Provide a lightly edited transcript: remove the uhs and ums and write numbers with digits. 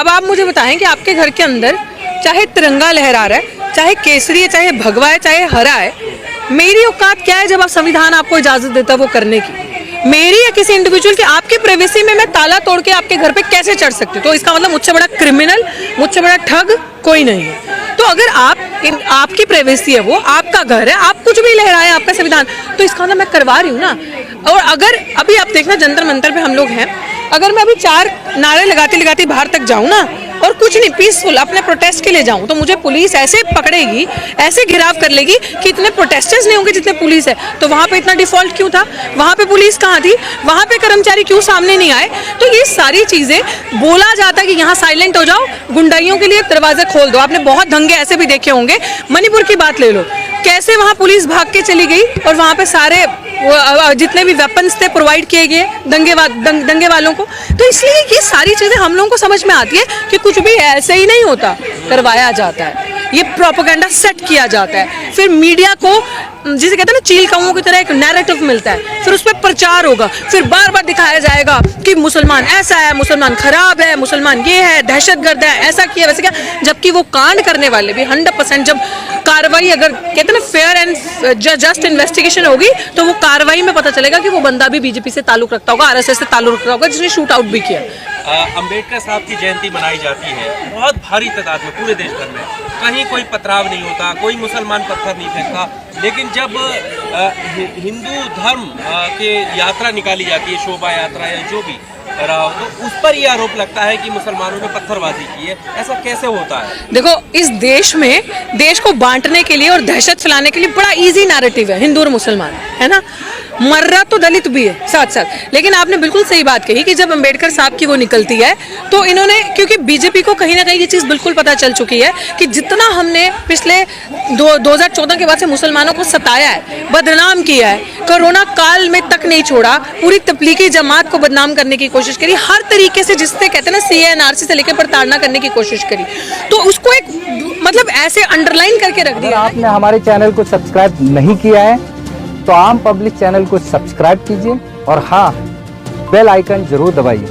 अब आप मुझे बताएं कि आपके घर के अंदर चाहे तिरंगा लहरा रहा है, चाहे केसरी है, चाहे भगवा है, चाहे हरा है, मेरी औकात क्या है जब आप संविधान आपको इजाजत देता है वो करने की? मेरी या किसी इंडिविजुअल की आपके प्राइवेसी में मैं ताला तोड़ के आपके घर पे कैसे चढ़ सकती हूँ? तो इसका मतलब मुझसे बड़ा क्रिमिनल, मुझसे बड़ा ठग कोई नहीं है। तो अगर आपकी प्राइवेसी है, वो आपका घर है, आप कुछ भी लहराएं, आपका संविधान, तो इसका मतलब मैं करवा रही हूँ ना। और अगर अभी आप देखना जंतर मंतर पे हम लोग हैं, अगर मैं अभी 4 नारे लगाती लगाती बाहर तक जाऊँ ना और कुछ नहीं, पीसफुल अपने प्रोटेस्ट के लिए जाऊं, तो मुझे पुलिस ऐसे पकड़ेगी, ऐसे घिराव कर लेगी कि इतने प्रोटेस्टर्स नहीं होंगे जितने पुलिस है। तो वहां पे इतना डिफॉल्ट क्यों था? वहां पे पुलिस कहाँ थी? वहां पे कर्मचारी क्यों सामने नहीं आए? तो ये सारी चीजें बोला जाता है कि यहाँ साइलेंट हो जाओ, गुंडाइयों के लिए दरवाजे खोल दो। आपने बहुत दंगे ऐसे भी देखे होंगे, मणिपुर की बात ले लो, कैसे वहां पुलिस भाग के चली गई और वहां पे सारे जितने भी वेपन्स थे प्रोवाइड किए गए दंगे वालों को। तो इसलिए ये सारी चीजें हम लोगों को समझ में आती है कि कुछ भी ऐसे ही नहीं होता, करवाया जाता है, ये प्रोपेगेंडा सेट किया जाता है। फिर मीडिया को जिसे कहते हैं ना चील कौओं की तरह एक नैरेटिव मिलता है, फिर उस पर प्रचार होगा, फिर बार बार दिखाया जाएगा कि मुसलमान ऐसा है, मुसलमान खराब है, मुसलमान ये है, दहशतगर्द है, ऐसा किया वैसे क्या। जबकि वो कांड करने वाले भी 100% जब कार्रवाई, अगर कहते हैं ना फेयर एंड जस्ट इन्वेस्टिगेशन होगी, तो वो कार्रवाई में पता चलेगा कि वो बंदा भी बीजेपी से ताल्लुक रखता होगा, आरएसएस से ताल्लुक रखता होगा, जिसने शूट आउट भी किया। अंबेडकर साहब की जयंती मनाई जाती है बहुत भारी तादाद में पूरे देश भर में, कहीं कोई पथराव नहीं होता, कोई मुसलमान पत्थर नहीं फेंकता। लेकिन जब हिंदू धर्म के यात्रा निकाली जाती है, शोभा यात्रा या जो भी रहा हो, तो उस पर यह आरोप लगता है कि मुसलमानों ने पत्थरबाजी की है। ऐसा कैसे होता है? देखो, इस देश में देश को बांटने के लिए और दहशत फैलाने के लिए बड़ा इजी नैरेटिव है हिंदू और मुसलमान, है ना। मर्रा तो दलित भी है साथ साथ। लेकिन आपने बिल्कुल सही बात कही कि जब अंबेडकर साहब की वो निकलती है तो इन्होंने, क्योंकि बीजेपी को कहीं ना कहीं ये चीज़ बिल्कुल पता चल चुकी है कि जितना हमने पिछले 2014 के बाद से मुसलमानों को सताया है, बदनाम किया है, कोरोना काल में तक नहीं छोड़ा, पूरी तबलीगी जमात को बदनाम करने की कोशिश करी, हर तरीके से, जिससे कहते हैं ना CA-NRC से लेकर प्रताड़ना करने की कोशिश करी, तो उसको एक मतलब ऐसे अंडरलाइन करके रख दिया। आपने हमारे चैनल को सब्सक्राइब नहीं किया है तो आम पब्लिक चैनल को सब्सक्राइब कीजिए और हाँ, बेल आइकन जरूर दबाइए।